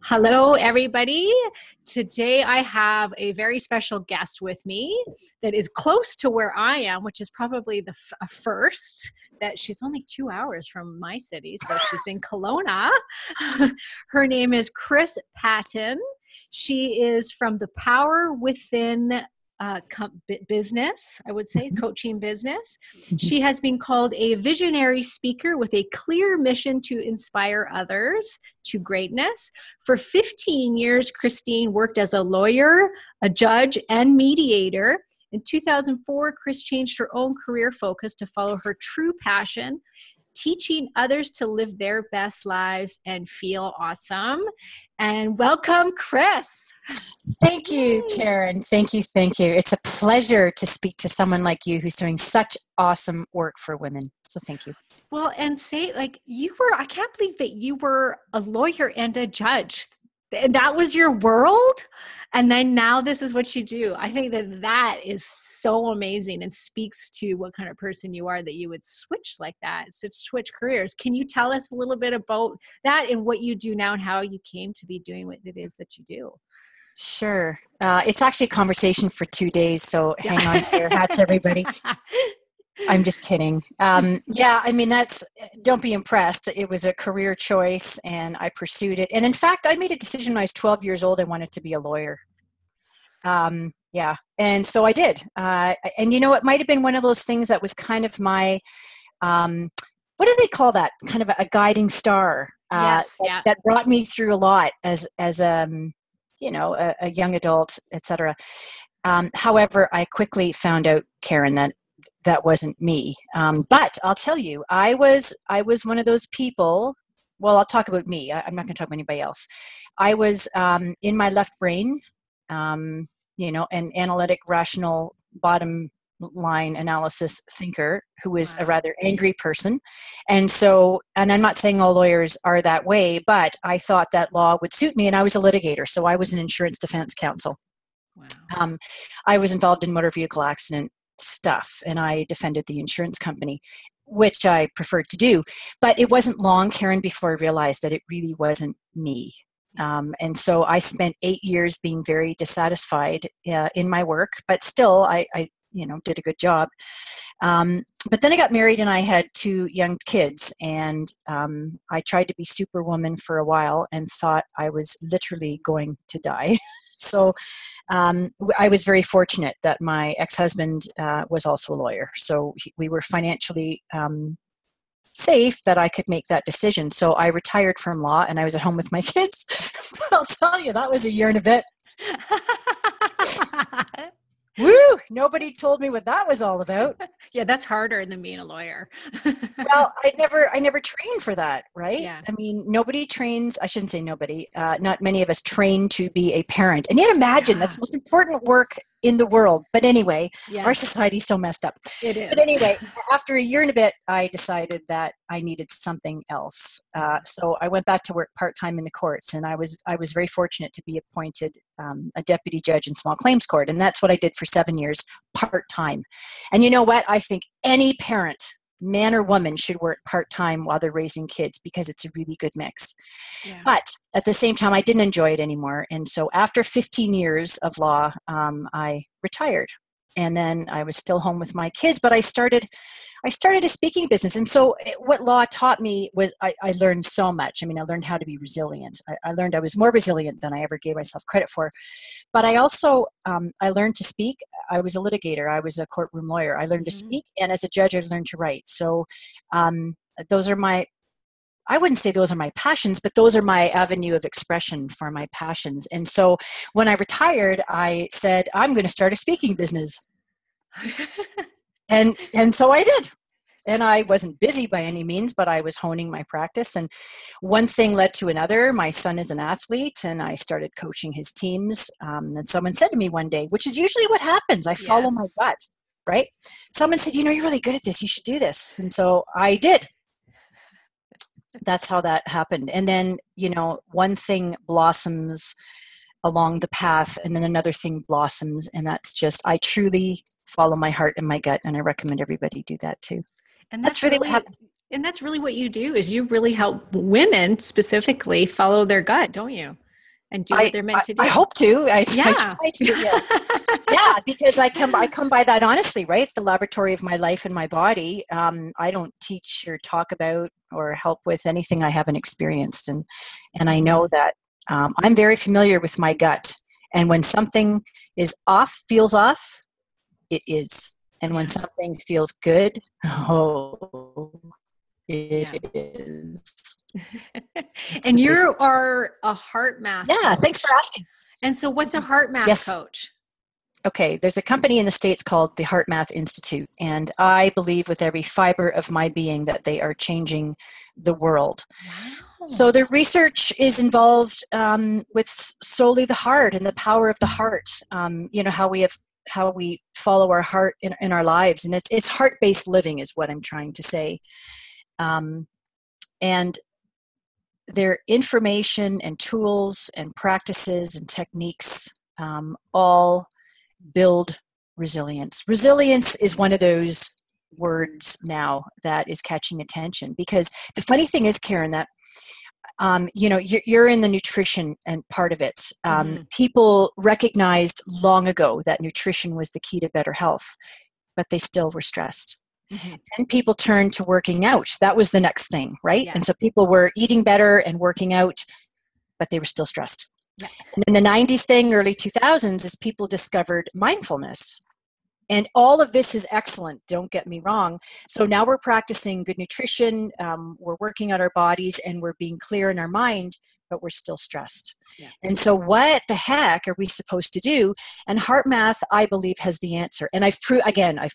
Hello, everybody. Today I have a very special guest with me that is close to where I am, which is probably the first. That she's only 2 hours from my city, so she's in Kelowna. Her name is Chris Patton. She is from the Power Within business, I would say, coaching business. She has been called a visionary speaker with a clear mission to inspire others to greatness. For 15 years, Christine worked as a lawyer, a judge, and mediator. In 2004, Chris changed her own career focus to follow her true passion, teaching others to live their best lives and feel awesome. And welcome, Chris. Thank you, Karen. Thank you. Thank you. It's a pleasure to speak to someone like you who's doing such awesome work for women. So thank you. Well, and say, like, I can't believe that you were a lawyer and a judge. And that was your world. And then now this is what you do. I think that is so amazing and speaks to what kind of person you are, that you would switch like that, switch careers. Can you tell us a little bit about that and what you do now and how you came to be doing what it is that you do? Sure. It's actually a conversation for 2 days. So hang on to your hats, everybody. I'm just kidding. Don't be impressed. It was a career choice and I pursued it. And in fact, I made a decision when I was 12 years old. I wanted to be a lawyer. And so I did. And you know, it might've been one of those things that was kind of my, what do they call that? Kind of a guiding star that brought me through a lot as a young adult, etc. However, I quickly found out, Karen, that wasn't me. But I'll tell you, I was one of those people. Well, I'll talk about me. I'm not going to talk about anybody else. I was in my left brain, an analytic, rational, bottom line analysis thinker who was a rather angry person. And I'm not saying all lawyers are that way, but I thought that law would suit me. And I was a litigator. So I was an insurance defense counsel. Wow. I was involved in motor vehicle accident stuff and I defended the insurance company, which I preferred to do. But it wasn't long, Karen, before I realized that it really wasn't me. And so I spent 8 years being very dissatisfied in my work, but still I did a good job. But then I got married and I had 2 young kids and I tried to be superwoman for a while and thought I was literally going to die. So I was very fortunate that my ex-husband was also a lawyer. So we were financially safe that I could make that decision. So I retired from law and I was at home with my kids. I'll tell you, that was a year and a bit. Woo! Nobody told me what that was all about. Yeah, that's harder than being a lawyer. Well, I never trained for that, right? Yeah. I mean, nobody trains, I shouldn't say nobody, not many of us train to be a parent. And yet imagine, that's the most important work in the world. But anyway, our society's so messed up. It is. But anyway, after a year and a bit, I decided that I needed something else. So I went back to work part-time in the courts, and I was very fortunate to be appointed a deputy judge in small claims court. And that's what I did for 7 years, part-time. And you know what? I think any parent, man or woman, should work part-time while they're raising kids because it's a really good mix. Yeah. But at the same time, I didn't enjoy it anymore. And so after 15 years of law, I retired. And then I was still home with my kids, but I started a speaking business. And so what law taught me was I learned so much. I mean, I learned how to be resilient. I learned I was more resilient than I ever gave myself credit for. But I also, I learned to speak. I was a litigator. I was a courtroom lawyer. I learned to speak. And as a judge, I learned to write. So those are I wouldn't say those are my passions, but those are my avenue of expression for my passions. And so when I retired, I said, I'm going to start a speaking business. And so I did. And I wasn't busy by any means, but I was honing my practice. And one thing led to another. My son is an athlete, and I started coaching his teams. And someone said to me one day, which is usually what happens, I follow my gut, right? Someone said, you're really good at this. You should do this. And so I did. That's how that happened. And then, one thing blossoms along the path, and then another thing blossoms. And that's just, I truly follow my heart and my gut. And I recommend everybody do that too. And that's really what happened. And that's really what you do, is you really help women specifically follow their gut, don't you? and do what they're meant to do. I hope to. I Yeah. try to, yes. Yeah, because I come by that honestly, right? The laboratory of my life and my body. I don't teach or talk about or help with anything I haven't experienced. And I know that I'm very familiar with my gut. And when something is off, feels off, it is. And when something feels good, it is. And you are a heart math coach. Thanks for asking. And so what's a heart math coach? Okay, there's a company in the States called the Heart Math Institute, and I believe with every fiber of my being that they are changing the world. Wow. So their research is involved with solely the heart and the power of the heart. How we follow our heart in our lives, and it's heart-based living is what I'm trying to say. And their information and tools and practices and techniques all build resilience. Resilience is one of those words now that is catching attention, because the funny thing is, Karen, that you're in the nutrition and part of it. People recognized long ago that nutrition was the key to better health, but they still were stressed. And people turned to working out. That was the next thing, right? Yeah. And so people were eating better and working out, but they were still stressed. Yeah. And then the 90s thing, early 2000s, is people discovered mindfulness. And all of this is excellent, don't get me wrong. So now we're practicing good nutrition, we're working out our bodies, and we're being clear in our mind, but we're still stressed. Yeah. And so what the heck are we supposed to do? And heart math, I believe, has the answer. And I've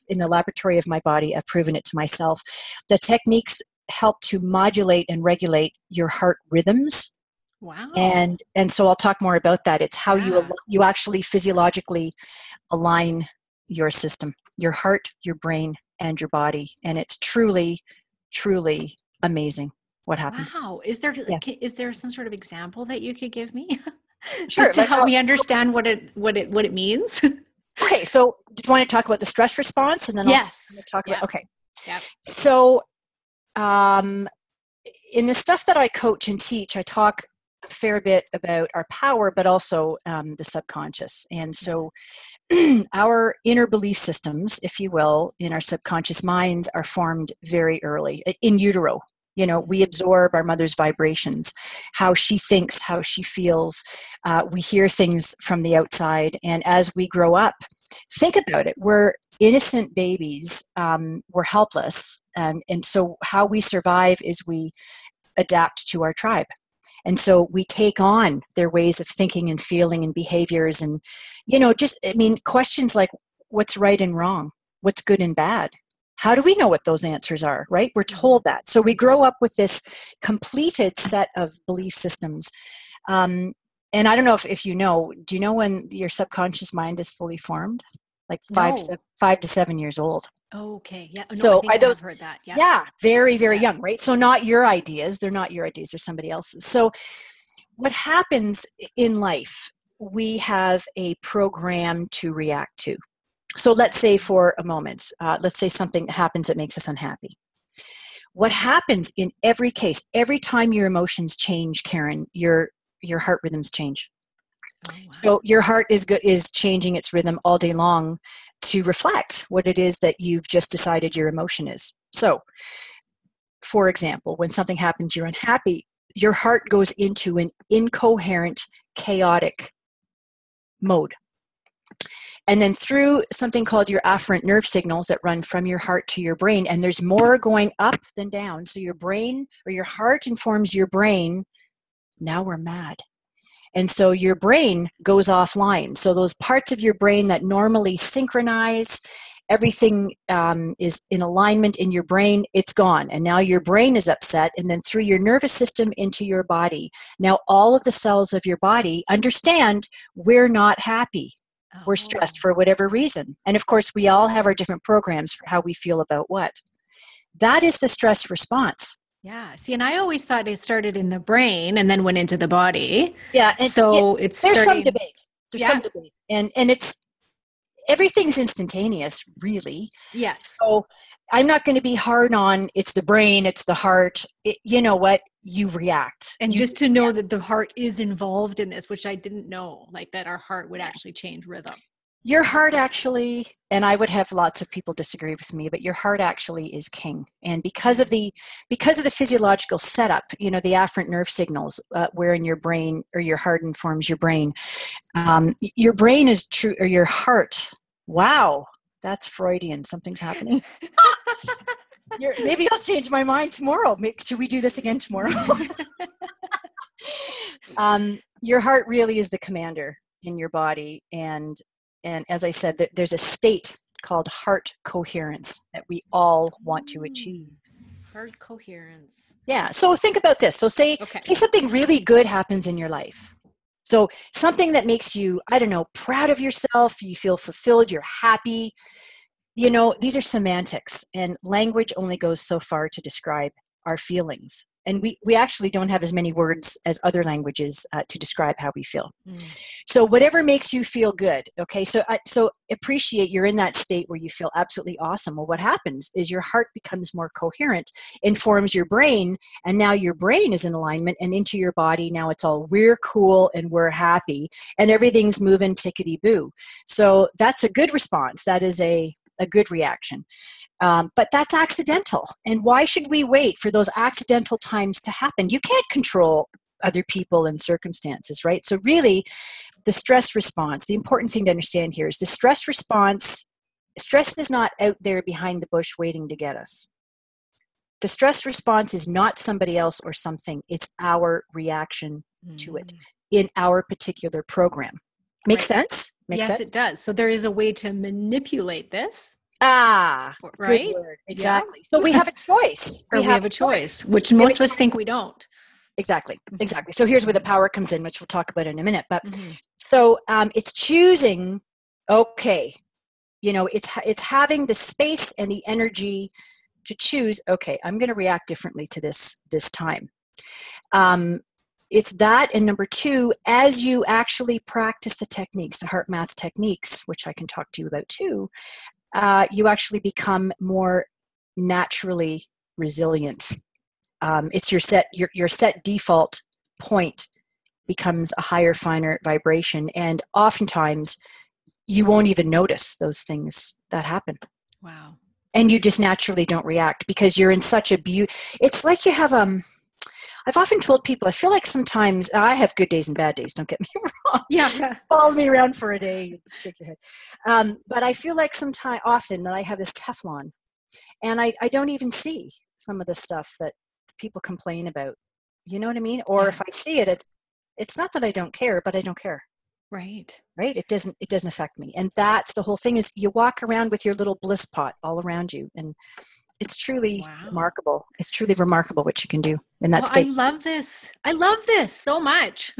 in the laboratory of my body, I've proven it to myself. The techniques help to modulate and regulate your heart rhythms. Wow. And so I'll talk more about that. It's how you actually physiologically align your system, your heart, your brain, and your body. And it's truly, truly amazing what happens. Wow. Is there some sort of example that you could give me? Sure. Just to help me understand what it means? Okay. So did you want to talk about the stress response? And then I'll talk about, okay. Yep. So in the stuff that I coach and teach, I talk a fair bit about our power, but also the subconscious. And so our inner belief systems, if you will, in our subconscious minds are formed very early in utero. We absorb our mother's vibrations, how she thinks, how she feels. We hear things from the outside. And as we grow up, think about it. We're innocent babies. We're helpless. And so how we survive is we adapt to our tribe. And so we take on their ways of thinking and feeling and behaviors and, questions like what's right and wrong, what's good and bad. How do we know what those answers are, right? We're told that. So we grow up with this completed set of belief systems. And I don't know if do you know when your subconscious mind is fully formed? Like 5 to 7 years old. Okay. Yeah. No, so I think I've heard that. Yeah. Yeah. Very, very young, right? So not your ideas. They're not your ideas. They're somebody else's. So what happens in life, we have a program to react to. So let's say for a moment, let's say something happens that makes us unhappy. What happens in every case, every time your emotions change, Karen, your heart rhythms change. Oh, wow. So your heart is changing its rhythm all day long to reflect what it is that you've just decided your emotion is. So, for example, when something happens, you're unhappy, your heart goes into an incoherent, chaotic mode. And then through something called your afferent nerve signals that run from your heart to your brain, and there's more going up than down. So your brain or your heart informs your brain, now we're mad. And so your brain goes offline. So those parts of your brain that normally synchronize, everything is in alignment in your brain, it's gone. And now your brain is upset. And then through your nervous system into your body. Now all of the cells of your body understand we're not happy. We're stressed for whatever reason. And of course, we all have our different programs for how we feel about what. That is the stress response. Yeah. See, and I always thought it started in the brain and then went into the body. Yeah. And so there's some debate. There's some debate. And it's, everything's instantaneous, really. Yes. So I'm not going to be hard on it's the brain, it's the heart. You know what? You react. And just to know that the heart is involved in this, which I didn't know, like that our heart would actually change rhythm. Your heart actually, and I would have lots of people disagree with me, but your heart actually is king. And because of the physiological setup, the afferent nerve signals where in your brain, or your heart informs your brain, your brain is true, or your heart. Wow, that's Freudian. Something's happening. Maybe I'll change my mind tomorrow. Should we do this again tomorrow? Your heart really is the commander in your body, and as I said, there's a state called heart coherence that we all want to achieve. Heart coherence. Yeah. So think about this. So say something really good happens in your life. So something that makes you, I don't know, proud of yourself. You feel fulfilled. You're happy. These are semantics, and language only goes so far to describe our feelings. And we actually don't have as many words as other languages to describe how we feel. So whatever makes you feel good, okay? So appreciate you're in that state where you feel absolutely awesome. Well, what happens is your heart becomes more coherent, informs your brain, and now your brain is in alignment, and into your body, now it's all, we're cool and we're happy, and everything's moving tickety-boo. So that's a good response. That is a good reaction. But that's accidental. And why should we wait for those accidental times to happen? You can't control other people and circumstances, right? So really, the stress response, the important thing to understand here is the stress response, stress is not out there behind the bush waiting to get us. The stress response is not somebody else or something. It's our reaction to it in our particular program. Make sense? Yes, it does. So there is a way to manipulate this. Right? Good word. Exactly. Yeah. So we have a choice. We have a choice, which most of us think we don't. Exactly. So here's where the power comes in, which we'll talk about in a minute. But so it's choosing, it's having the space and the energy to choose, I'm going to react differently to this time. It's that, and number two, as you actually practice the techniques, the heart math techniques, which I can talk to you about too, you actually become more naturally resilient. It's your set default point becomes a higher, finer vibration, and oftentimes you won't even notice those things that happen. Wow. And you just naturally don't react because you're in such a it's like you have I've often told people, I feel like sometimes I have good days and bad days, don't get me wrong. Yeah. Follow me around for a day, shake your head. But I feel like often that I have this Teflon, and I don't even see some of the stuff that people complain about. You know what I mean? Or if I see it, it's not that I don't care, but I don't care. Right. It doesn't affect me. And that's the whole thing, is you walk around with your little bliss pot all around you, and it's truly remarkable. It's truly remarkable what you can do in that state. I love this. I love this so much.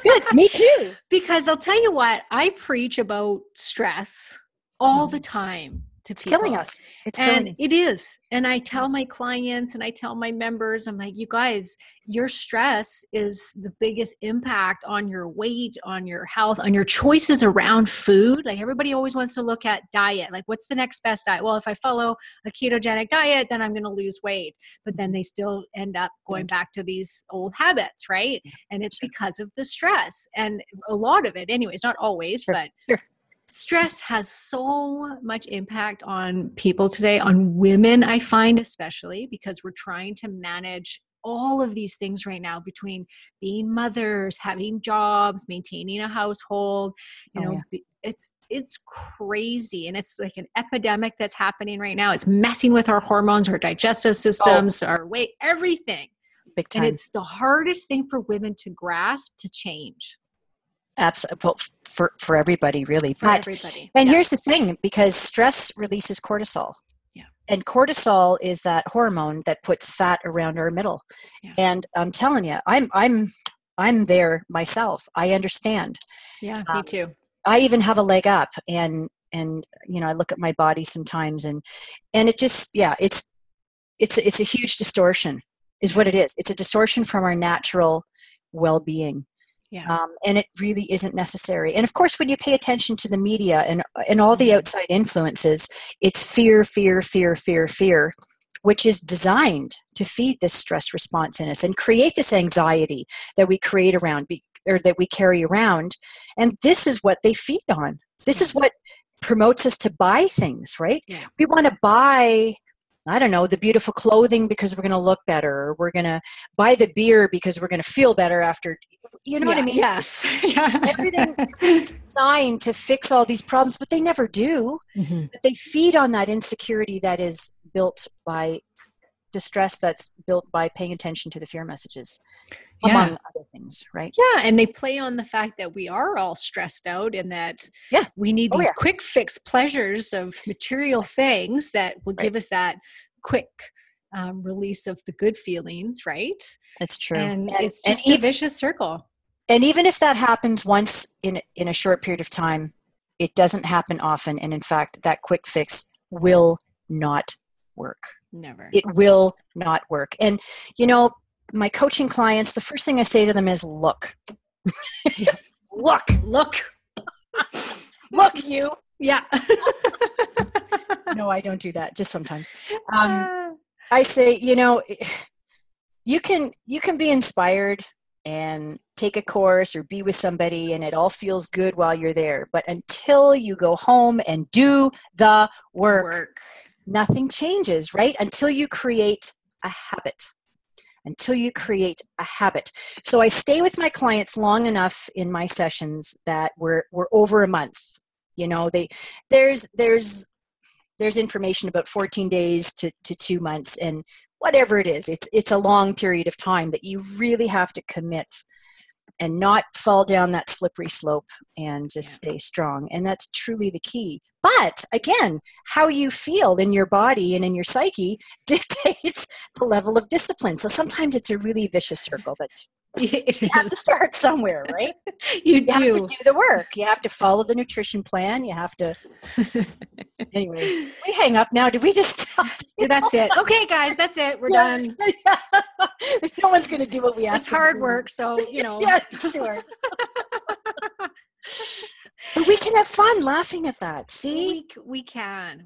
Good. Me too. Because I'll tell you what, I preach about stress all the time to people. It's killing us. It's killing us. It is. And I tell my clients and I tell my members, I'm like, you guys, your stress is the biggest impact on your weight, on your health, on your choices around food. Like everybody always wants to look at diet. Like, what's the next best diet? Well, if I follow a ketogenic diet, then I'm going to lose weight. But then they still end up going back to these old habits, right? And it's because of the stress. And a lot of it, anyways, not always, but stress has so much impact on people today, on women, I find, especially because we're trying to manage all of these things right now between being mothers, having jobs, maintaining a household. It's crazy. And it's like an epidemic that's happening right now. It's messing with our hormones, our digestive systems, our weight, everything. Big time. And it's the hardest thing for women to grasp, to change. Absolutely. For everybody, really. Everybody. And here's the thing, because stress releases cortisol. Yeah. And cortisol is that hormone that puts fat around our middle. Yeah. And I'm telling you, I'm there myself. I understand. Yeah, me too. I even have a leg up, and I look at my body sometimes, and it just, it's a huge distortion is what it is. It's a distortion from our natural well-being. Yeah. And it really isn't necessary. And of course, when you pay attention to the media and all the outside influences, it's fear, fear, fear, fear, fear, which is designed to feed this stress response in us and create this anxiety that we create around or that we carry around. And this is what they feed on. This is what promotes us to buy things, right? Yeah. We want to buy, I don't know, the beautiful clothing because we're going to look better, or we're going to buy the beer because we're going to feel better after, you know what I mean? Yes. Everything's designed to fix all these problems, but they never do. Mm-hmm. But they feed on that insecurity that is built by distress, that's built by paying attention to the fear messages, among other things, right? Yeah, and they play on the fact that we are all stressed out and that we need these quick fix pleasures of material things that will give us that quick release of the good feelings, right? That's true. And it's just a vicious circle. And even if that happens once in a short period of time, it doesn't happen often. And in fact, that quick fix will not work. Never. It will not work. And, you know, my coaching clients, the first thing I say to them is, look. Look. Look, you. Yeah. No, I don't do that. Just sometimes. I say, you know, you can be inspired and take a course or be with somebody and it all feels good while you're there. But until you go home and do the work. Nothing changes, right? Until you create a habit. So I stay with my clients long enough in my sessions that we're over a month. You know, there's information about 14 days to 2 months, and whatever it is, it's a long period of time that you really have to commit and not fall down that slippery slope and just stay strong. And that's truly the key. But again, how you feel in your body and in your psyche dictates the level of discipline. So sometimes it's a really vicious circle, but you have to start somewhere, right? You have to do the work. You have to follow the nutrition plan. You have to. Anyway, we hang up now. Did we just stop? That's it. Okay, guys, that's it. We're done. No one's going to do what we asked. It's hard work, so, you know. Yeah, sure. But we can have fun laughing at that. See? We can.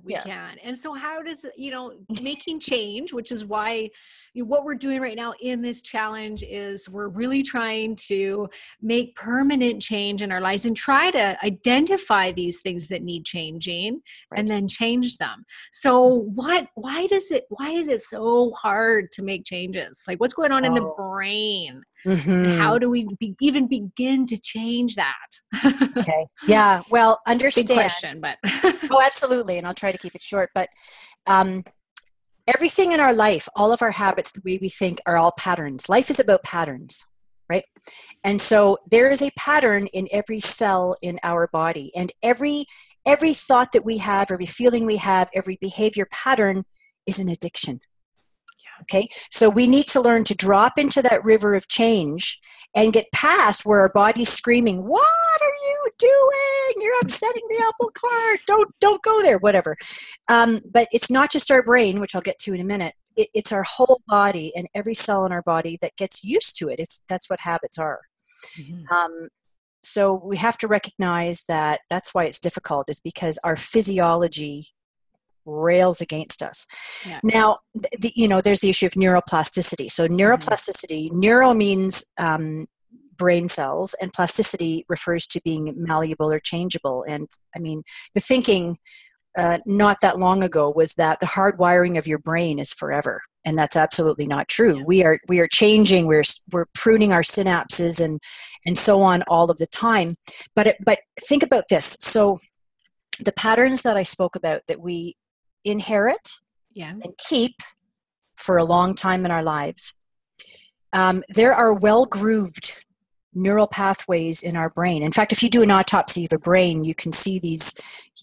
And so how does, you know, making change, which is why what we're doing right now in this challenge is we're really trying to make permanent change in our lives and try to identify these things that need changing and then change them. So why is it so hard to make changes? Like, what's going on in the brain? Mm-hmm. And how do we even begin to change that? Okay. Yeah. Well, understand. Big question, but oh, absolutely. And I'll try to keep it short, but, everything in our life, all of our habits, the way we think, are all patterns. Life is about patterns, right? And so there is a pattern in every cell in our body. And every thought that we have, every feeling we have, every behavior pattern is an addiction. Okay? So we need to learn to drop into that river of change and get past where our body's screaming, what are you doing? You're upsetting the apple cart. Don't go there, whatever. But it's not just our brain, which I'll get to in a minute. It's our whole body and every cell in our body that gets used to it. That's what habits are. Mm-hmm. So we have to recognize that that's why it's difficult, is because our physiology rails against us. Yeah. Now, there's the issue of neuroplasticity. So neuroplasticity, neuro means brain cells, and plasticity refers to being malleable or changeable. And I mean, the thinking not that long ago was that the hardwiring of your brain is forever. And that's absolutely not true. Yeah. We are changing, we're pruning our synapses and so on all of the time. But think about this. So the patterns that I spoke about that we inherit and keep for a long time in our lives, there are well-grooved neural pathways in our brain. In fact, if you do an autopsy of a brain, you can see these.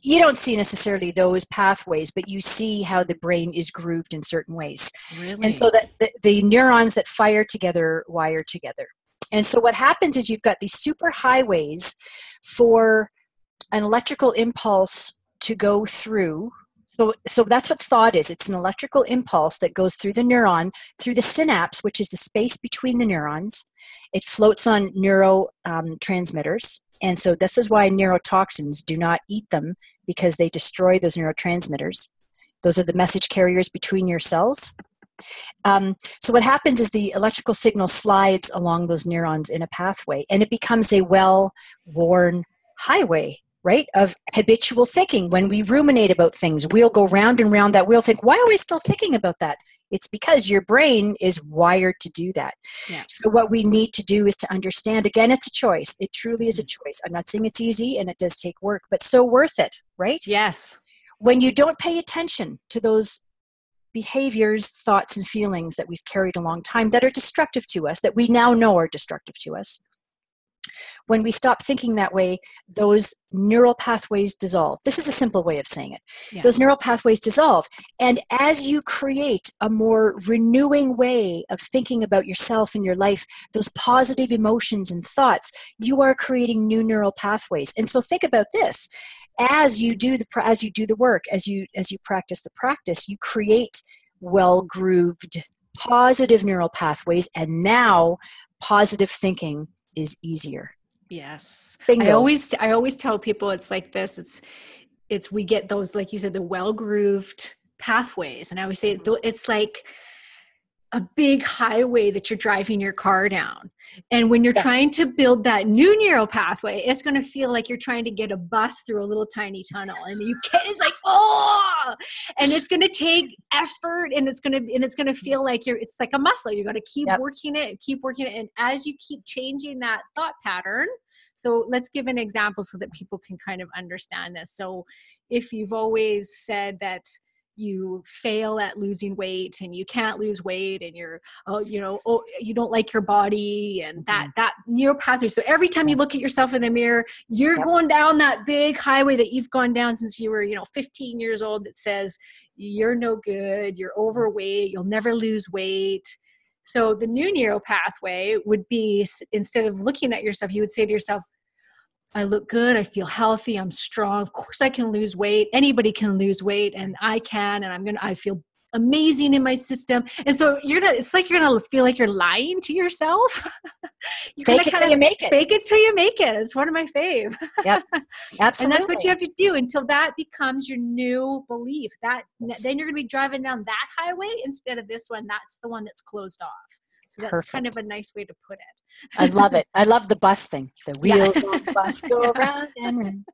You don't see necessarily those pathways, but you see how the brain is grooved in certain ways. Really? And so that the neurons that fire together wire together. And so what happens is you've got these super highways for an electrical impulse to go through So that's what thought is. It's an electrical impulse that goes through the neuron, through the synapse, which is the space between the neurons. It floats on neurotransmitters. And so this is why neurotoxins, do not eat them, because they destroy those neurotransmitters. Those are the message carriers between your cells. So what happens is the electrical signal slides along those neurons in a pathway, and it becomes a well-worn highway, right, of habitual thinking. When we ruminate about things, we'll go round and round that wheel, think, why are we still thinking about that? It's because your brain is wired to do that. Yeah. So what we need to do is to understand, again, it's a choice. It truly is a choice. I'm not saying it's easy, and it does take work, but so worth it, right? Yes. When you don't pay attention to those behaviors, thoughts, and feelings that we've carried a long time that are destructive to us, that we now know are destructive to us, when we stop thinking that way, those neural pathways dissolve. This is a simple way of saying it. Yeah. Those neural pathways dissolve. And as you create a more renewing way of thinking about yourself and your life, those positive emotions and thoughts, you are creating new neural pathways. And so think about this. As you do the work, as you practice the practice, you create well-grooved, positive neural pathways, and now positive thinking is easier. Yes. Bingo. I always tell people it's like this. It's we get those, like you said, the well-grooved pathways. And I always say it's like a big highway that you're driving your car down. And when you're trying to build that new neural pathway, it's going to feel like you're trying to get a bus through a little tiny tunnel, and it's like, oh, and it's going to take effort, and it's going to feel like it's like a muscle. You got to keep working it. And as you keep changing that thought pattern, so let's give an example so that people can kind of understand this. So if you've always said that you fail at losing weight and you can't lose weight and you don't like your body and that neural pathway. So every time you look at yourself in the mirror, you're going down that big highway that you've gone down since you were, 15 years old, that says you're no good, you're overweight, you'll never lose weight. So the new neural pathway would be, instead of looking at yourself, you would say to yourself, I look good. I feel healthy. I'm strong. Of course I can lose weight. Anybody can lose weight, and I can, and I feel amazing in my system. And so it's like you're going to feel like you're lying to yourself. Fake it till you make it. Fake it till you make it. It's one of my fave. Yep. Absolutely. And that's what you have to do until that becomes your new belief. Then you're going to be driving down that highway instead of this one. That's the one that's closed off. So that's kind of a nice way to put it. I love it. I love the bus thing. The wheels on the bus go around and around.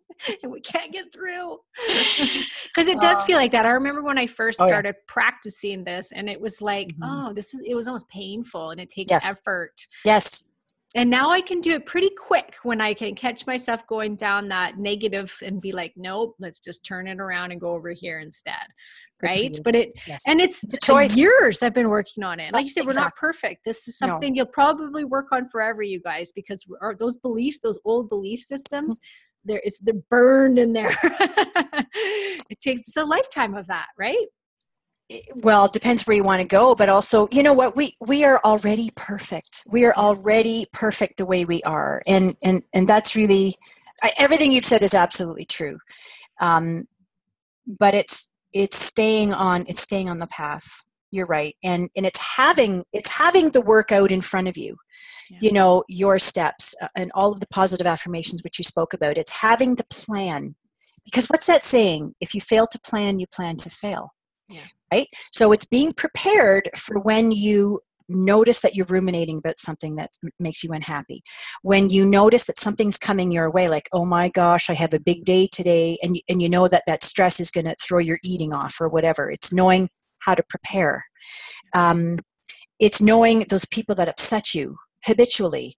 And we can't get through. Because it does feel like that. I remember when I first started practicing this, and it was like, it was almost painful, and it takes effort. Yes. And now I can do it pretty quick when I can catch myself going down that negative and be like, nope, let's just turn it around and go over here instead. Right. But it's a choice. Years I've been working on it. Like you said, we're not perfect. This is something you'll probably work on forever, you guys, because those beliefs, those old belief systems, they're burned in there. It's a lifetime of that, right? Well, it depends where you want to go, but also, you know what, we are already perfect. We are already perfect the way we are. And that's really, everything you've said is absolutely true. But it's staying on the path. You're right. And it's having the work out in front of you, your steps and all of the positive affirmations, which you spoke about. It's having the plan, because what's that saying? If you fail to plan, you plan to fail. Yeah. Right? So it's being prepared for when you notice that you're ruminating about something that makes you unhappy. When you notice that something's coming your way, like, oh my gosh, I have a big day today, and you know that stress is going to throw your eating off or whatever. It's knowing how to prepare. It's knowing those people that upset you habitually.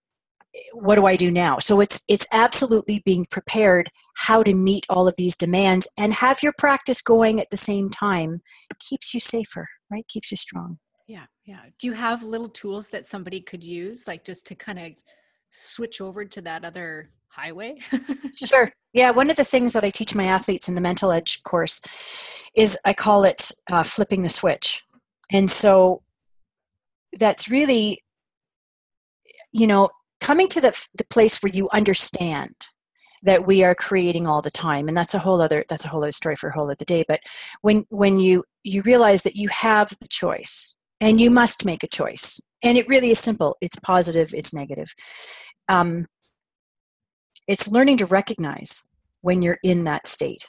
What do I do now? So it's absolutely being prepared how to meet all of these demands, and have your practice going at the same time. Keeps you safer, right? Keeps you strong. Yeah. Yeah. Do you have little tools that somebody could use, like just to kind of switch over to that other highway? Sure. Yeah. One of the things that I teach my athletes in the Mental Edge course is, I call it flipping the switch. And so that's really, coming to the place where you understand that we are creating all the time. And that's a whole other story for a whole other day. But when you realize that you have the choice, and you must make a choice, and it really is simple. It's positive, it's negative. It's learning to recognize when you're in that state,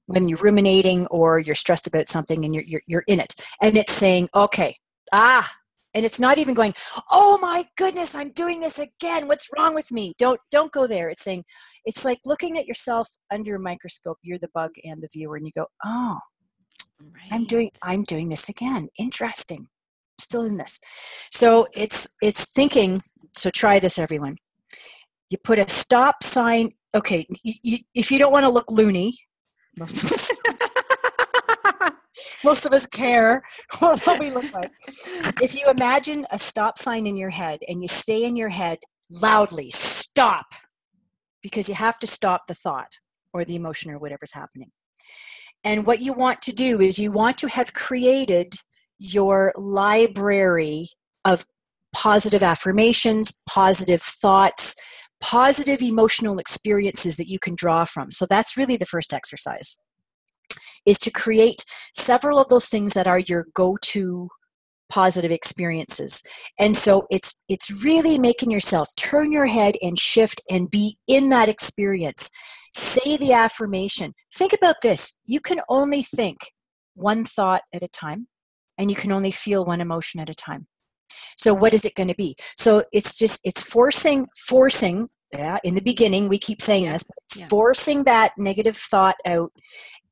when you're ruminating or you're stressed about something and you're in it. And it's saying, okay, and it's not even going, oh my goodness, I'm doing this again. What's wrong with me? Don't go there. It's saying, it's like looking at yourself under a microscope. You're the bug and the viewer, and you go, oh, right. I'm doing this again. Interesting. I'm still in this. So it's thinking. So try this, everyone. You put a stop sign. Okay, if you don't want to look loony, most of us care what we look like. If you imagine a stop sign in your head and you say in your head loudly, stop, because you have to stop the thought or the emotion or whatever's happening. And what you want to do is you want to have created your library of positive affirmations, positive thoughts, positive emotional experiences that you can draw from. So that's really the first exercise, is to create several of those things that are your go-to positive experiences. And so it's really making yourself turn your head and shift and be in that experience. Say the affirmation. Think about this. You can only think one thought at a time, and you can only feel one emotion at a time. So what is it going to be? So it's forcing, in the beginning, we keep saying this, but it's forcing that negative thought out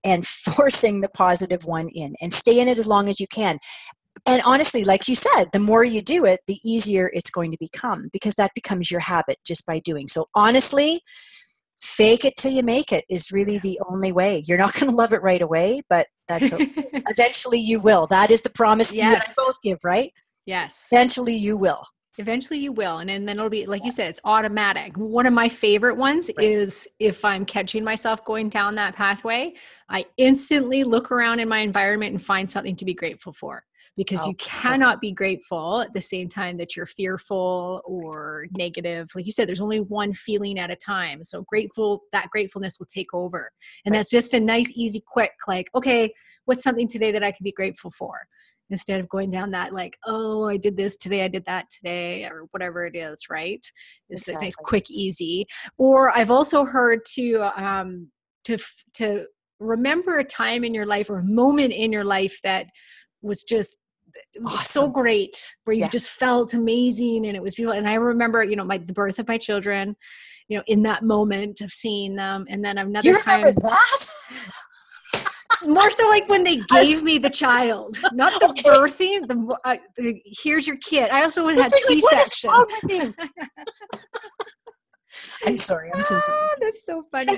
and forcing the positive one in, and stay in it as long as you can. And honestly, like you said, the more you do it, the easier it's going to become, because that becomes your habit just by doing. So honestly, fake it till you make it is really the only way. You're not going to love it right away, but that's okay. Eventually you will. That is the promise you and I both give, right? Yes. Eventually you will. Eventually you will. And then it'll be, like you said, it's automatic. One of my favorite ones is if I'm catching myself going down that pathway, I instantly look around in my environment and find something to be grateful for. Because you cannot be grateful at the same time that you're fearful or negative. Like you said, there's only one feeling at a time. So that gratefulness will take over. And that's just a nice, easy, quick, like, okay, what's something today that I can be grateful for? Instead of going down that like, oh, I did this today, I did that today, or whatever it is, right? It's a nice, quick, easy. Or I've also heard to remember a time in your life or a moment in your life that was just awesome. So great, where you just felt amazing and it was beautiful. And I remember, the birth of my children, in that moment of seeing them. And then another time. Remember that? More so like when they gave me the child, not the birthing. Here's your kid. I also had C-section. What is wrong with you? I'm sorry. I'm so sorry. That's so funny.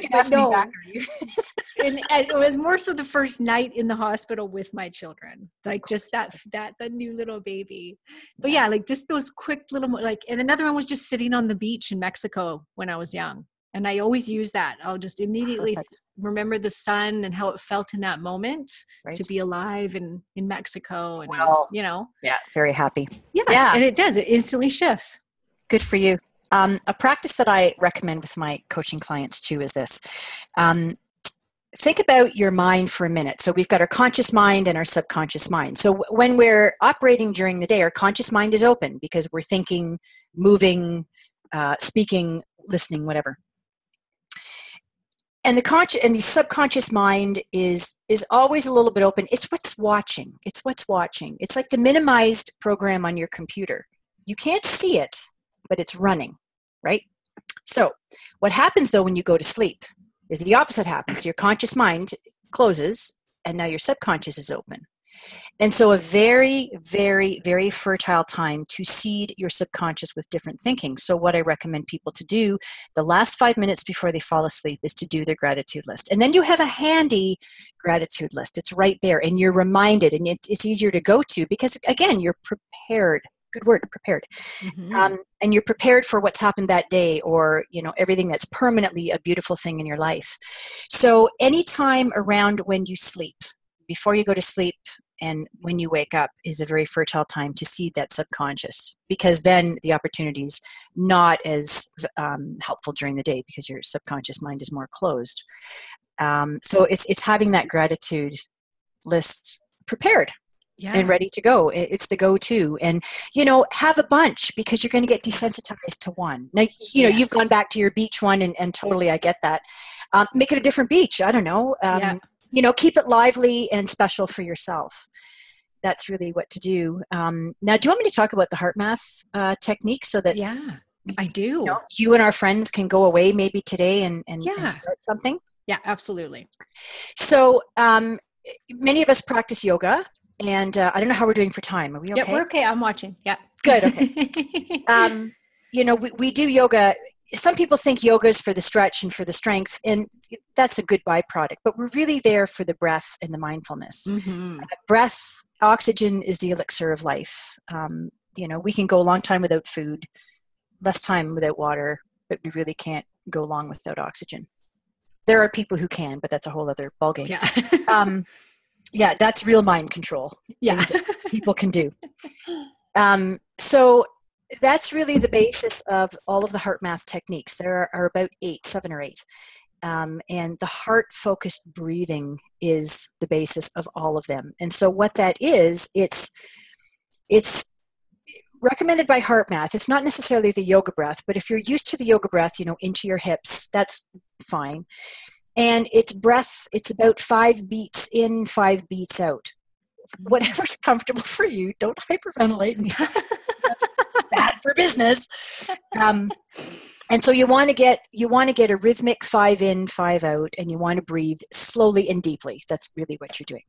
And it was more so the first night in the hospital with my children, like just the new little baby. But like just those quick little, and another one was just sitting on the beach in Mexico when I was young. And I always use that. I'll just immediately remember the sun and how it felt in that moment to be alive in Mexico. And it was, very happy. Yeah. And it does. It instantly shifts. Good for you. A practice that I recommend with my coaching clients too is this. Think about your mind for a minute. So we've got our conscious mind and our subconscious mind. So when we're operating during the day, our conscious mind is open because we're thinking, moving, speaking, listening, whatever. And the subconscious mind is always a little bit open. It's what's watching. It's like the minimized program on your computer. You can't see it, but it's running, right? So what happens though when you go to sleep is the opposite happens. Your conscious mind closes and now your subconscious is open. And so a very, very, very fertile time to seed your subconscious with different thinking. So what I recommend people to do the last 5 minutes before they fall asleep is to do their gratitude list. And then you have a handy gratitude list. It's right there and you're reminded, and it's easier to go to because, again, you're prepared. Good word, prepared. Mm-hmm. And you're prepared for what's happened that day or, everything that's permanently a beautiful thing in your life. So anytime around when you sleep, before you go to sleep, and when you wake up is a very fertile time to seed that subconscious, because then the opportunity is not as helpful during the day because your subconscious mind is more closed. So it's having that gratitude list prepared and ready to go. It's the go-to. And, have a bunch, because you're going to get desensitized to one. Now, you've gone back to your beach one, and totally, I get that. Make it a different beach. I don't know. Keep it lively and special for yourself. That's really what to do. Now, do you want me to talk about the heart math technique so that I do. You and our friends can go away maybe today and start something? Yeah, absolutely. So many of us practice yoga, and I don't know how we're doing for time. Are we okay? Yeah, we're okay. I'm watching. Yeah. Good. Okay. We do yoga. Some people think yoga is for the stretch and for the strength, and that's a good byproduct, but we're really there for the breath and the mindfulness. Breath, oxygen is the elixir of life. We can go a long time without food, less time without water, but we really can't go long without oxygen. There are people who can, but that's a whole other ballgame. Yeah. That's real mind control. Things that people can do. So that's really the basis of all of the heart math techniques. There are about 7 or 8. And the heart-focused breathing is the basis of all of them. And so what that is, it's recommended by heart math. It's not necessarily the yoga breath, but if you're used to the yoga breath, into your hips, that's fine. And it's breath, it's about 5 beats in, 5 beats out. Whatever's comfortable for you, don't hyperventilate. That's bad for business. And so you want to get a rhythmic 5 in, 5 out, and you want to breathe slowly and deeply. That's really what you're doing.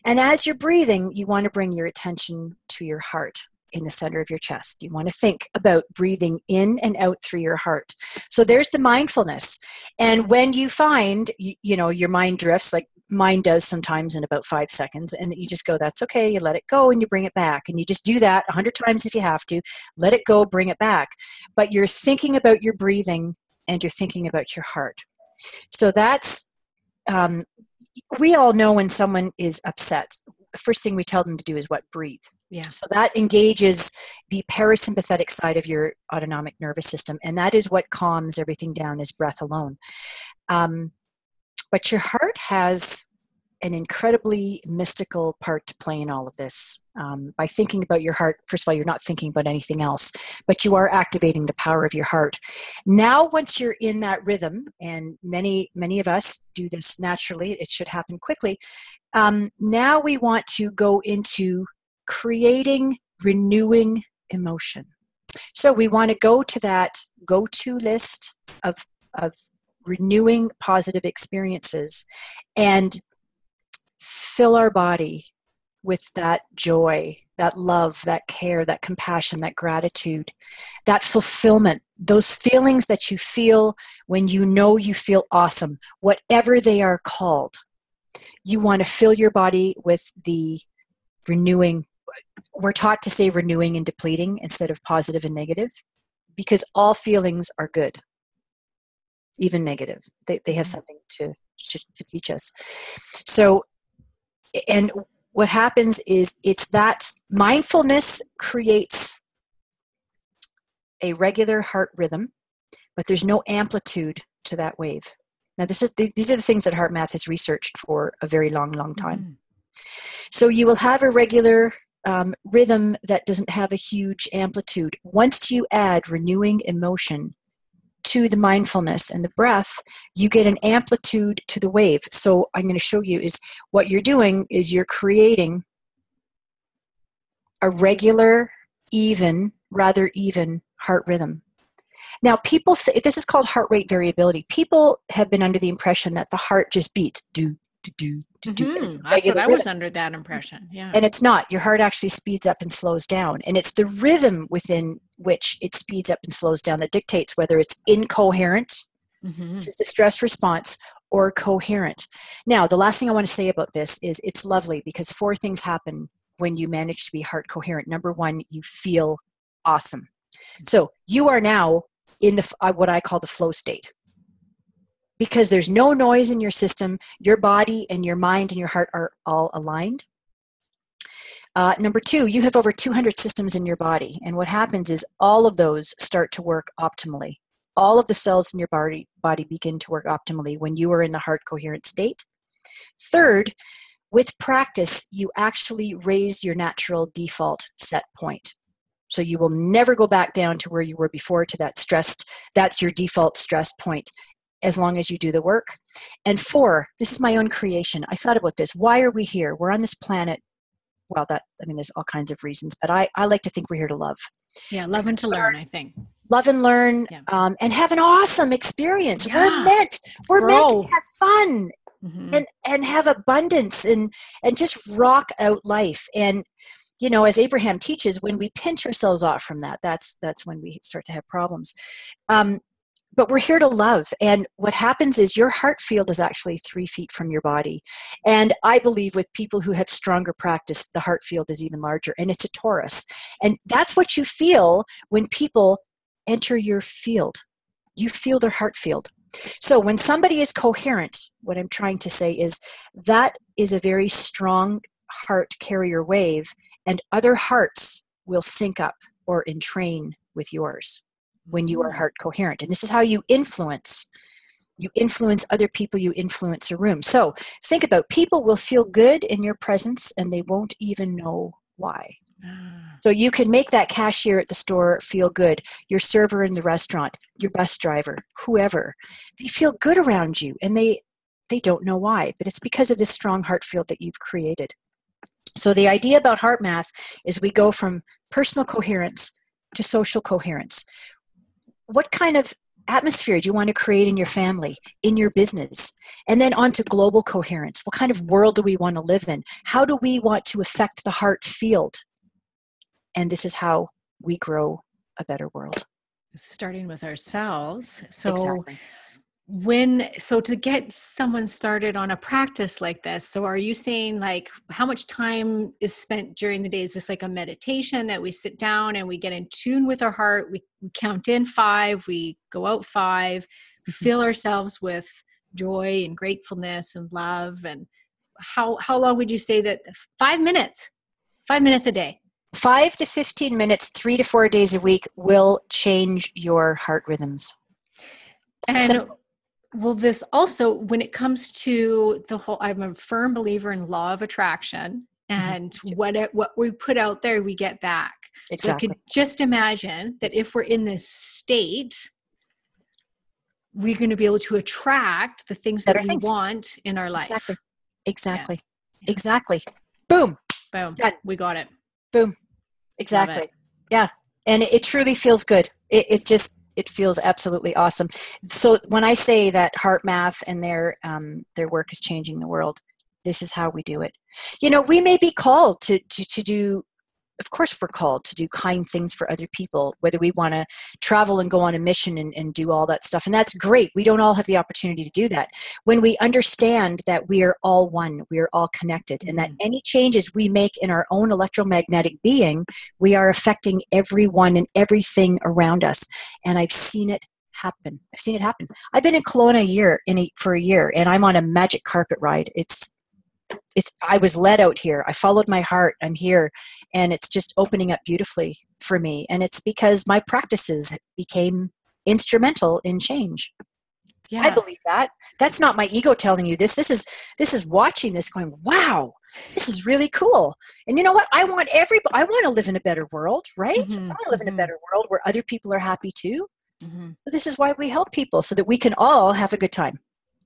And as you're breathing, you want to bring your attention to your heart in the center of your chest. You want to think about breathing in and out through your heart. So there's the mindfulness. And when you find, your mind drifts, like mine does sometimes in about 5 seconds, and you just go, that's okay, you let it go and you bring it back. And you just do that 100 times if you have to. Let it go, bring it back. But you're thinking about your breathing and you're thinking about your heart. So that's, we all know when someone is upset, the first thing we tell them to do is breathe. Yeah. So that engages the parasympathetic side of your autonomic nervous system, and that is what calms everything down, is breath alone. But your heart has an incredibly mystical part to play in all of this. By thinking about your heart, first of all, you're not thinking about anything else, but you are activating the power of your heart. Now, once you're in that rhythm, and many of us do this naturally, it should happen quickly. Now we want to go into creating renewing emotion. So we want to go to that go-to list of renewing positive experiences and fill our body with that joy, that love, that care, that compassion, that gratitude, that fulfillment, those feelings that you feel when you feel awesome, whatever they are called. You want to fill your body with the renewing. We're taught to say renewing and depleting instead of positive and negative, because all feelings are good, even negative. They have something to teach us. So, and what happens is it's that mindfulness creates a regular heart rhythm, but there's no amplitude to that wave. Now, these are the things that heart math has researched for a very long, long time. So you will have a regular rhythm that doesn't have a huge amplitude. Once you add renewing emotion to the mindfulness and the breath, you get an amplitude to the wave. So I'm going to show you is what you're doing is you're creating a regular, rather even heart rhythm. Now, people say, this is called heart rate variability. People have been under the impression that the heart just beats, do. That's what I was under, that impression. Yeah. And it's not. Your heart actually speeds up and slows down. And it's the rhythm within which it speeds up and slows down that dictates whether it's incoherent, this is the stress response, or coherent. Now, the last thing I want to say about this is it's lovely because 4 things happen when you manage to be heart coherent. Number 1, you feel awesome. So you are now in the what I call the flow state. Because there's no noise in your system, your body and your mind and your heart are all aligned. Number 2, you have over 200 systems in your body. And what happens is all of those start to work optimally. All of the cells in your body begin to work optimally when you are in the heart coherent state. Third, with practice, you actually raise your natural default set point. So you will never go back down to where you were before, to that stressed, that's your default stress point, as long as you do the work. And 4, this is my own creation. I thought about this. Why are we here? We're on this planet. Well, there's all kinds of reasons, but I like to think we're here to love. Yeah, love and to learn, I think. Love and learn, and have an awesome experience. Yeah. We're meant to have fun, mm-hmm. and have abundance and just rock out life. And, as Abraham teaches, when we pinch ourselves off from that, that's when we start to have problems. But we're here to love. And what happens is your heart field is actually 3 feet from your body. And I believe with people who have stronger practice, the heart field is even larger. And it's a torus. And that's what you feel when people enter your field. You feel their heart field. So when somebody is coherent, what I'm trying to say is that is a very strong heart carrier wave, and other hearts will sync up or entrain with yours when you are heart coherent. And this is how you influence. You influence other people, you influence a room. So think about, people will feel good in your presence and they won't even know why. So you can make that cashier at the store feel good, your server in the restaurant, your bus driver, whoever. They feel good around you, and they don't know why, but it's because of this strong heart field that you've created. So the idea about heart math is we go from personal coherence to social coherence. What kind of atmosphere do you want to create in your family, in your business? And then on to global coherence. What kind of world do we want to live in? How do we want to affect the heart field? And this is how we grow a better world. Starting with ourselves. So exactly. So to get someone started on a practice like this, so are you saying like how much time is spent during the day? Is this like a meditation that we sit down and we get in tune with our heart? We count in 5, we go out 5, fill ourselves with joy and gratefulness and love. And how long would you say that? 5 minutes? 5 minutes a day. 5 to 15 minutes, 3 to 4 days a week will change your heart rhythms. And will this also, when it comes to the whole, I'm a firm believer in law of attraction, and what we put out there, we get back. Exactly. So I could just imagine that if we're in this state, we're going to be able to attract the things that we want in our life. Exactly. Exactly. Boom. Boom. We got it. Boom. Exactly. Yeah. And it truly feels good. It feels absolutely awesome. So when I say that heart math and their work is changing the world, this is how we do it. We may be called to do, of course we're called to do kind things for other people, whether we want to travel and go on a mission and do all that stuff. And that's great. We don't all have the opportunity to do that. When we understand that we are all one, we are all connected, and that any changes we make in our own electromagnetic being, we are affecting everyone and everything around us. And I've seen it happen. I've been in Kelowna for a year, and I'm on a magic carpet ride. I was led out here. I followed my heart. I'm here. And it's just opening up beautifully for me. And it's because my practices became instrumental in change. Yeah. I believe that. That's not my ego telling you this. This is watching this going, wow, this is really cool. And you know what? I want to live in a better world, right? I want to live in a better world where other people are happy too. So this is why we help people, so that we can all have a good time.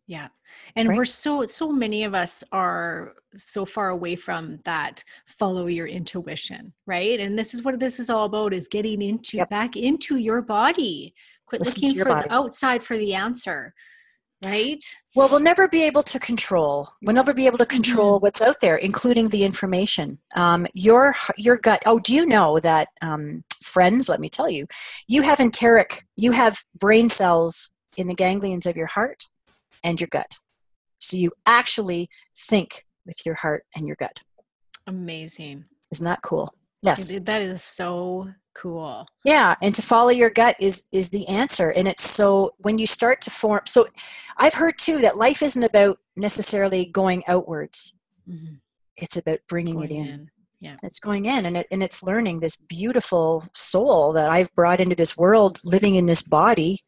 Yeah. And we're so many of us are so far away from that, follow your intuition, right? And this is what this is all about, is getting back into your body. Quit looking for the outside for the answer, right? Well, we'll never be able to control. We'll never be able to control what's out there, including the information. Your gut. Oh, do you know that, friends, let me tell you, you have brain cells in the ganglions of your heart and your gut. So you actually think with your heart and your gut. Amazing. Isn't that cool? Yes. That is so cool. Yeah. And to follow your gut is the answer. And it's so when you start to form, so I've heard too that life isn't about necessarily going outwards. It's about bringing it in. Yeah. It's going in, and it's learning this beautiful soul that I've brought into this world, living in this body.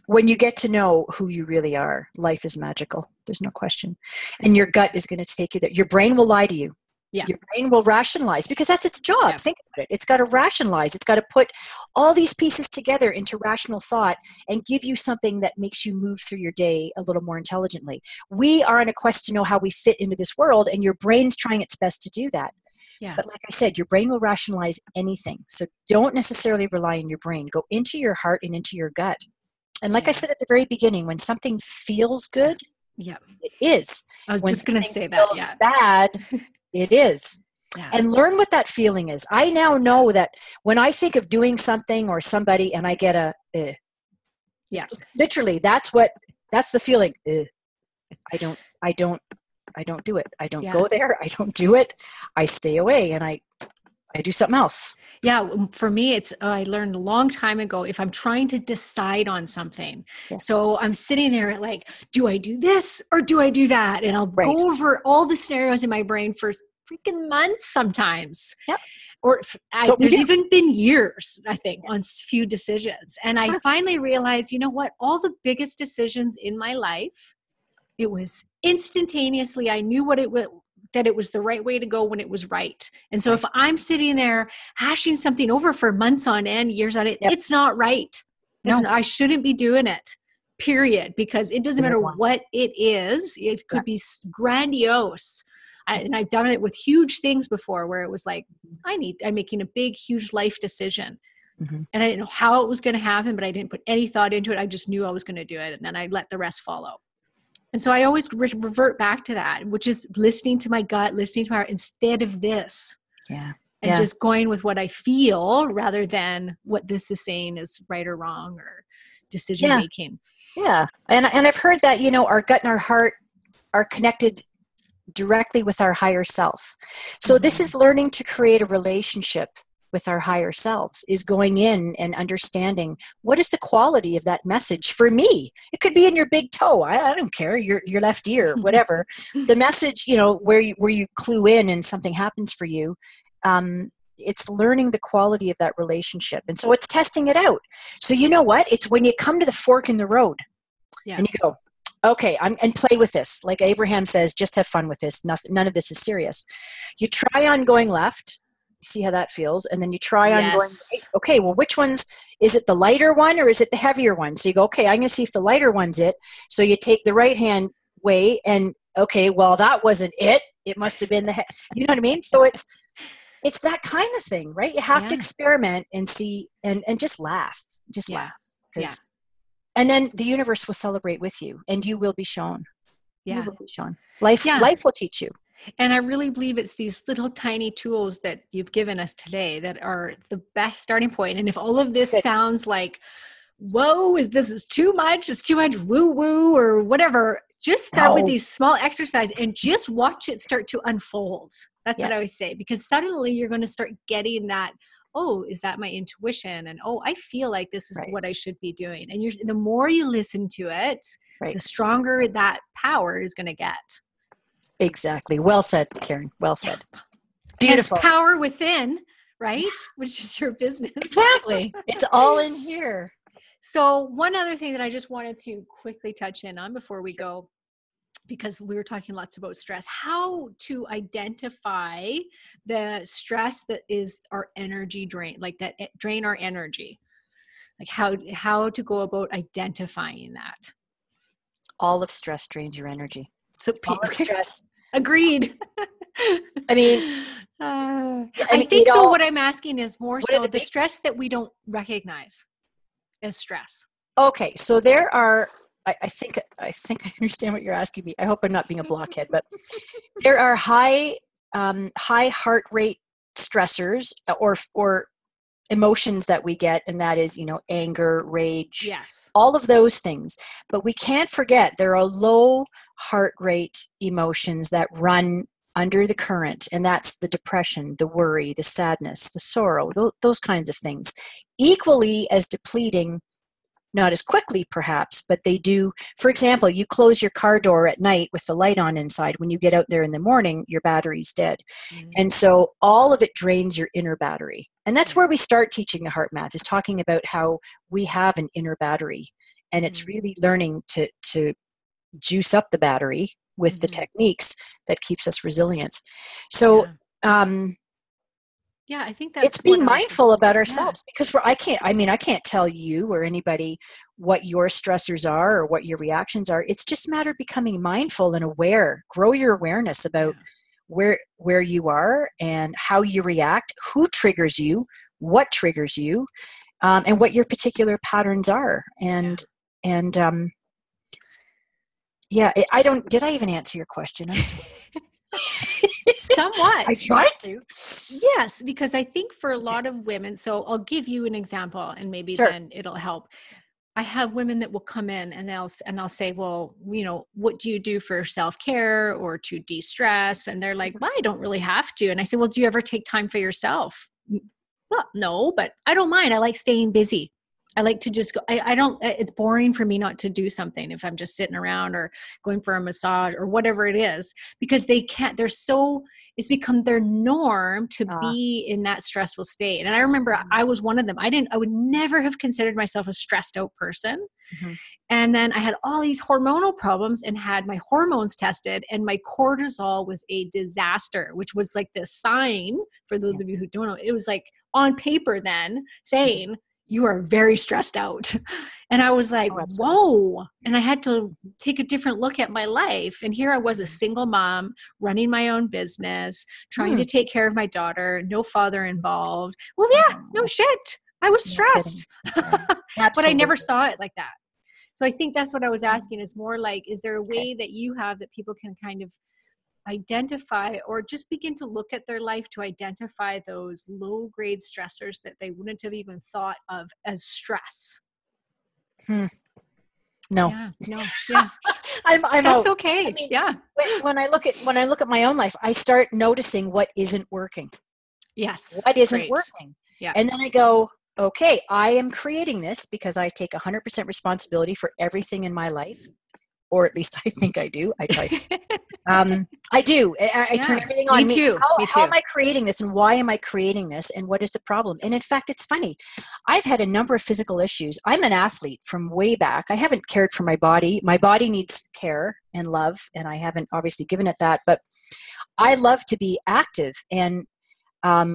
When you get to know who you really are, life is magical. There's no question. And your gut is going to take you there. Your brain will lie to you. Yeah. Your brain will rationalize, because that's its job. Yeah. Think about it. It's got to rationalize. It's got to put all these pieces together into rational thought and give you something that makes you move through your day a little more intelligently. We are on a quest to know how we fit into this world, and your brain's trying its best to do that. Yeah. But like I said, your brain will rationalize anything. So don't necessarily rely on your brain. Go into your heart and into your gut. And like I said at the very beginning, when something feels good, yeah, it is. I was when just going to say that. Feels bad, it is. Yeah. And learn what that feeling is. I now know that when I think of doing something or somebody and I get a, literally, that's the feeling. I don't do it. I don't go there. I don't do it. I stay away and I do something else. Yeah. For me, it's, I learned a long time ago, if I'm trying to decide on something, so I'm sitting there like, do I do this or do I do that? And I'll go over all the scenarios in my brain for freaking months sometimes. Yep. Or there's even been years, I think, on few decisions. And I finally realized, you know what? All the biggest decisions in my life, it was instantaneously, I knew what it was, that it was the right way to go when it was right. And so if I'm sitting there hashing something over for months on end, years on it, it's not right. I shouldn't be doing it, period, because it doesn't matter what it is. It could be grandiose. And I've done it with huge things before where it was like, I'm making a big, huge life decision. Mm-hmm. And I didn't know how it was going to happen, but I didn't put any thought into it. I just knew I was going to do it. And then I let the rest follow. And so I always revert back to that, which is listening to my gut, listening to my heart instead of this. Yeah. And just going with what I feel rather than what this is saying is right or wrong or decision making. Yeah. And I've heard that, our gut and our heart are connected directly with our higher self. So this is learning to create a relationship with our higher selves, is going in and understanding what is the quality of that message for me. It could be in your big toe. I don't care. Your left ear, whatever. The message, where you clue in and something happens for you. It's learning the quality of that relationship. And so it's testing it out. So you know what? It's when you come to the fork in the road and you go, okay, and play with this. Like Abraham says, just have fun with this. None of this is serious. You try on going left, see how that feels, and then you try on going right. Okay, well, which one's, is it the lighter one or is it the heavier one? So you go, okay, I'm going to see if the lighter one's it. So you take the right hand way and, okay, well, that wasn't it. It must have been you know what I mean? So it's that kind of thing, right? You have to experiment and see and just laugh. Just laugh. And then the universe will celebrate with you and you will be shown. Yeah. You will be shown. Life will teach you. And I really believe it's these little tiny tools that you've given us today that are the best starting point. And if all of this sounds like, whoa, this is too much, it's too much woo woo or whatever, just start with these small exercises and just watch it start to unfold. That's what I always say, because suddenly you're going to start getting that, oh, is that my intuition? And I feel like this is what I should be doing. And the more you listen to it, the stronger that power is going to get. Exactly. Well said, Karen. Well said. Beautiful. And power within, right? Which is your business. Exactly. It's all in here. So one other thing that I just wanted to quickly touch in on before we go, because we were talking lots about stress, how to identify the stress that is our energy drain, like that drain our energy, like how to go about identifying that. All of stress drains your energy. So all of stress. Agreed. I mean, I think though what I'm asking is more so the stress that we don't recognize as stress. Okay. So there are, I think I understand what you're asking me. I hope I'm not being a blockhead, but there are high heart rate stressors or emotions that we get, and that is, anger, rage, all of those things. But we can't forget there are low heart rate emotions that run under the current, and that's the depression, the worry, the sadness, the sorrow, those kinds of things. Equally as depleting not as quickly perhaps, but they do. For example, you close your car door at night with the light on inside. When you get out there in the morning, your battery's dead. And so all of it drains your inner battery. And that's where we start teaching the heart math, is talking about how we have an inner battery. And it's really learning to juice up the battery with the techniques that keeps us resilient. So, I think that's it's being mindful about ourselves, because I can't tell you or anybody what your stressors are or what your reactions are. It's just a matter of becoming mindful and aware. Grow your awareness about where you are and how you react, who triggers you, what triggers you, and what your particular patterns are. Did I even answer your question? I'm sorry. Somewhat. I tried to. Yes, because I think for a lot of women, so I'll give you an example and maybe then it'll help. I have women that will come in and I'll say, well, what do you do for self-care or to de-stress? And they're like, well, I don't really have to. And I say, well, do you ever take time for yourself? Well, no, but I don't mind. I like staying busy. I like to just go, it's boring for me not to do something if I'm just sitting around or going for a massage or whatever it is, because it's become their norm to be in that stressful state. And I remember I was one of them. I would never have considered myself a stressed out person. And then I had all these hormonal problems and had my hormones tested, and my cortisol was a disaster, which was like this sign for those of you who don't know. It was like on paper then saying, you are very stressed out. And I was like, whoa. And I had to take a different look at my life. And here I was, a single mom, running my own business, trying to take care of my daughter, no father involved. Well, no shit. I was stressed. But I never saw it like that. So I think that's what I was asking, is more like, is there a way that you have that people can kind of identify or just begin to look at their life to identify those low grade stressors that they wouldn't have even thought of as stress? No. Yeah. I'm That's out. okay. When I look at my own life, I start noticing what isn't working. Yes. What isn't working. Yeah. And then I go, okay, I am creating this because I take 100% responsibility for everything in my life. Or at least I think I do. I try to. I do. I turn everything on. Me too. How am I creating this, and why am I creating this, and what is the problem? And in fact, it's funny. I've had a number of physical issues. I'm an athlete from way back. I haven't cared for my body. My body needs care and love, and I haven't obviously given it that. But I love to be active, and I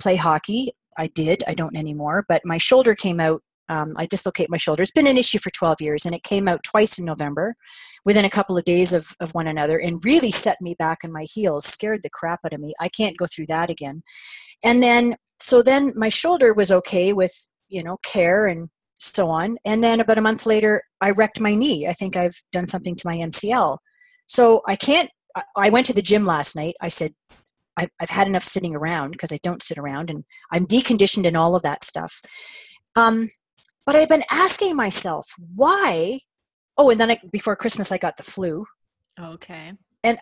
play hockey. I did. I don't anymore. But my shoulder came out. I dislocate my shoulder. It's been an issue for 12 years, and it came out twice in November within a couple of days of one another, and really set me back on my heels, scared the crap out of me. I can't go through that again. And then my shoulder was okay with, care and so on. And then about a month later, I wrecked my knee. I think I've done something to my MCL. So I went to the gym last night. I said, I've had enough sitting around, because I don't sit around, and I'm deconditioned and all of that stuff. But I've been asking myself, why? Oh, and then before Christmas, I got the flu. Okay. And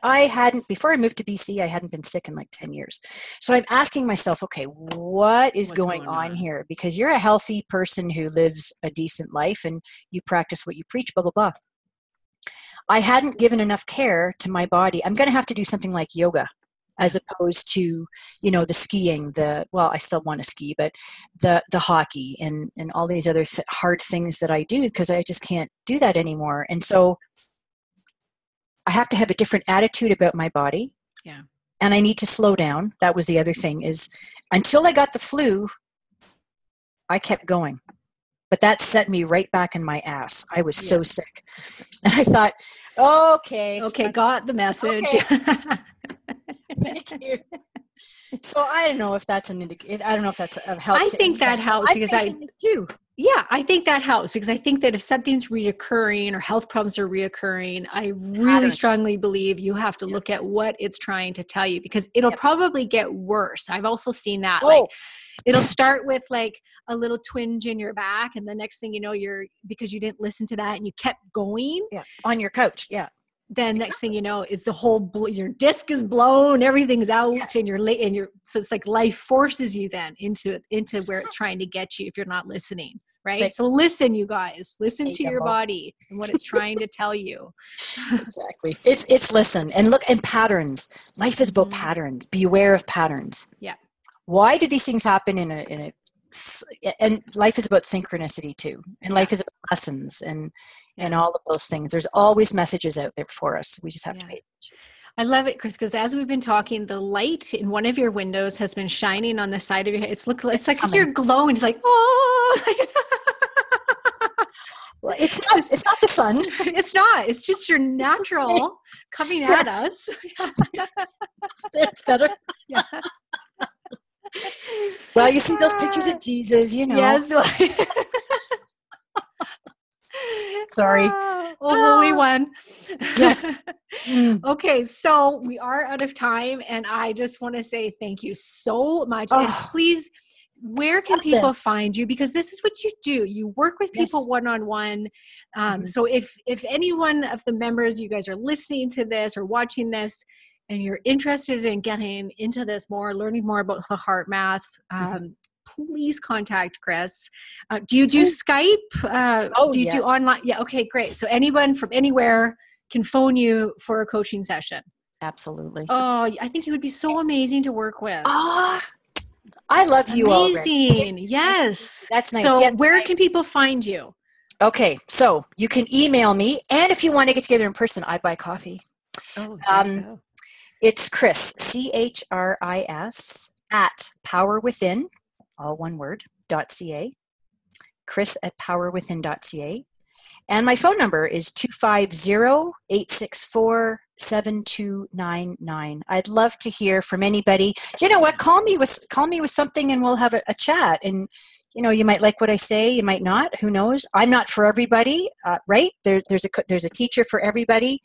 before I moved to BC, I hadn't been sick in like 10 years. So I'm asking myself, okay, what's going on here? Because you're a healthy person who lives a decent life and you practice what you preach, blah, blah, blah. I hadn't given enough care to my body. I'm going to have to do something like yoga, as opposed to, the skiing, I still want to ski, but the hockey and all these other hard things that I do, because I just can't do that anymore. And so I have to have a different attitude about my body. Yeah. And I need to slow down. That was the other thing, is until I got the flu, I kept going. But that set me right back in my ass. I was so sick. And I thought, okay. Got the message. Okay. Thank you. So I don't know if that's an indicator. I don't know if that's of help. I think that helps, because this too. Yeah, I think that helps, because I think that if something's reoccurring or health problems are reoccurring, I really strongly believe you have to look at what it's trying to tell you, because it'll probably get worse. I've also seen that. Like, it'll start with like a little twinge in your back, and the next thing you know, because you didn't listen to that and you kept going on your couch. Then next thing you know, it's your disc is blown, everything's out, and you're late, so it's like life forces you then into where it's trying to get you if you're not listening. right? Like, So listen, you guys, listen to your go. body and what it's trying to tell you. Exactly. It's listen and look, and patterns. Life is about patterns. Be aware of patterns. Yeah. Why did these things happen and life is about synchronicity too. And life is about lessons and all of those things. There's always messages out there for us. We just have to pay attention. I love it, Chris, because as we've been talking, the light in one of your windows has been shining on the side of your head. It's like you're glowing. It's like, oh. Well, it's not the sun. It's not. It's just your natural coming at us. That's better. Yeah. Well, you see those pictures of Jesus, you know. Yes. Sorry. Holy one. Yes. Okay, so we are out of time, and I just want to say thank you so much. And please, where can people find you? Because this is what you do. You work with people one-on-one. So if any one of the members, you guys are listening to this or watching this, and you're interested in getting into this more, learning more about the heart math, please contact Chris. Do you do Skype? Do you do online? Yeah. Okay, great. So anyone from anywhere can phone you for a coaching session. Absolutely. Oh, I think you would be so amazing to work with. I love you already. Amazing. Yes. That's nice. So where can people find you? Okay. So you can email me. And if you want to get together in person, I buy coffee. It's Chris, CHRIS at powerwithin, all one word, .ca. Chris at powerwithin.ca. And my phone number is 250-864-7299. I'd love to hear from anybody. You know what? Call me with something and we'll have a chat. And, you know, you might like what I say, you might not. Who knows? I'm not for everybody, right? There's a teacher for everybody.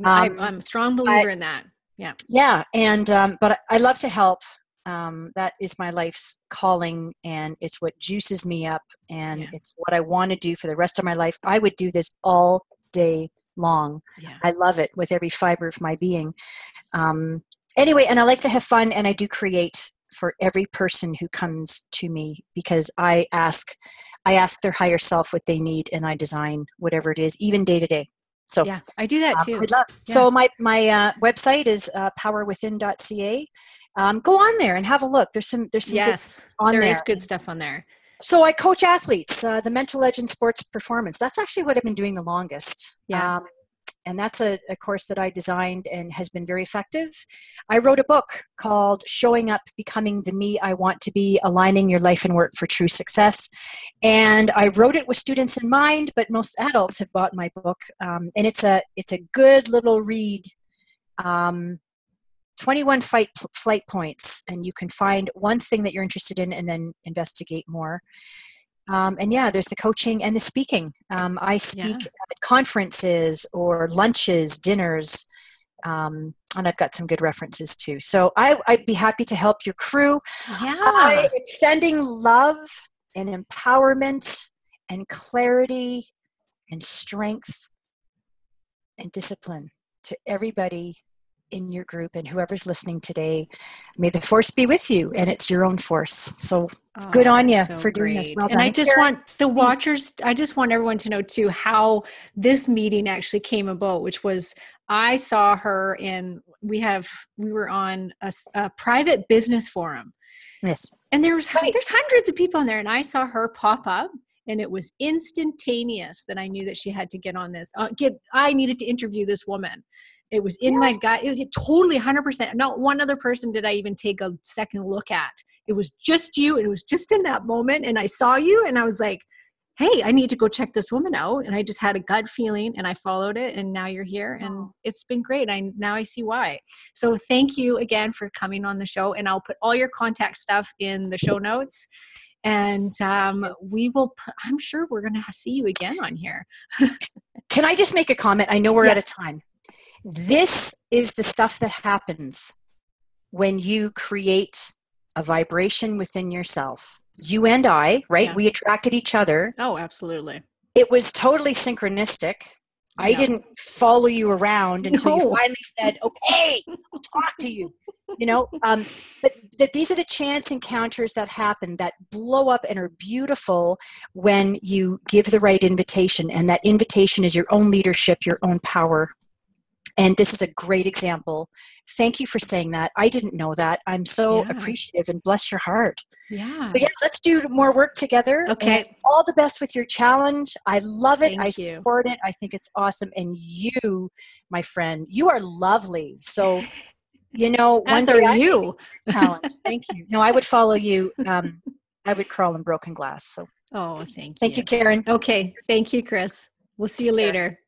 I'm a strong believer in that. Yeah. Yeah. And, but I love to help. That is my life's calling, and it's what juices me up, and it's what I want to do for the rest of my life. I would do this all day long. Yeah. I love it with every fiber of my being. Anyway, and I like to have fun, and I do create for every person who comes to me, because I ask their higher self what they need, and I design whatever it is, even day to day. So yeah, I do that too. So my website is powerwithin.ca. Go on there and have a look. There's some good stuff on there. There is good stuff on there. So I coach athletes, the mental edge in sports performance. That's actually what I've been doing the longest. Yeah. And that's a course that I designed and has been very effective. I wrote a book called Showing Up, Becoming the Me I Want to Be, Aligning Your Life and Work for True Success. And I wrote it with students in mind, but most adults have bought my book. And it's a good little read. 21 flight points, and you can find one thing that you're interested in and then investigate more. And there's the coaching and the speaking. I speak at conferences or lunches, dinners, and I've got some good references too. So I'd be happy to help your crew. I'm sending love and empowerment and clarity and strength and discipline to everybody in your group and whoever's listening today. May the force be with you, and it's your own force. So good on you for doing this. Well done. And I just want the watchers, I just want everyone to know too how this meeting actually came about, which was I saw her we were on a private business forum. Yes. And there's hundreds of people in there, and I saw her pop up. And it was instantaneous that I knew that she had to get on this. I needed to interview this woman. It was in my gut. It was totally 100%. Not one other person did I even take a second look at. It was just you. It was just in that moment. And I saw you and I was like, hey, I need to go check this woman out. And I just had a gut feeling and I followed it. And now you're here and it's been great. Now I see why. So thank you again for coming on the show. And I'll put all your contact stuff in the show notes. And I'm sure we're going to see you again on here. Can I just make a comment? I know we're out of time. This is the stuff that happens when you create a vibration within yourself. You and I, right? Yeah. We attracted each other. Oh, absolutely. It was totally synchronistic. I didn't follow you around until you finally said, okay, I'll talk to you. But these are the chance encounters that happen that blow up and are beautiful when you give the right invitation. And that invitation is your own leadership, your own power. And this is a great example. Thank you for saying that. I didn't know that. I'm so appreciative, and bless your heart. Yeah. So let's do more work together. Okay. And all the best with your challenge. I love it. Thank I you. support it. I think it's awesome. And you, my friend, you are lovely. So, one day are you. Challenge. Thank you. No, I would follow you. I would crawl in broken glass. So. Oh, thank you. Thank you, Karen. Okay. Thank you, Chris. We'll see you later.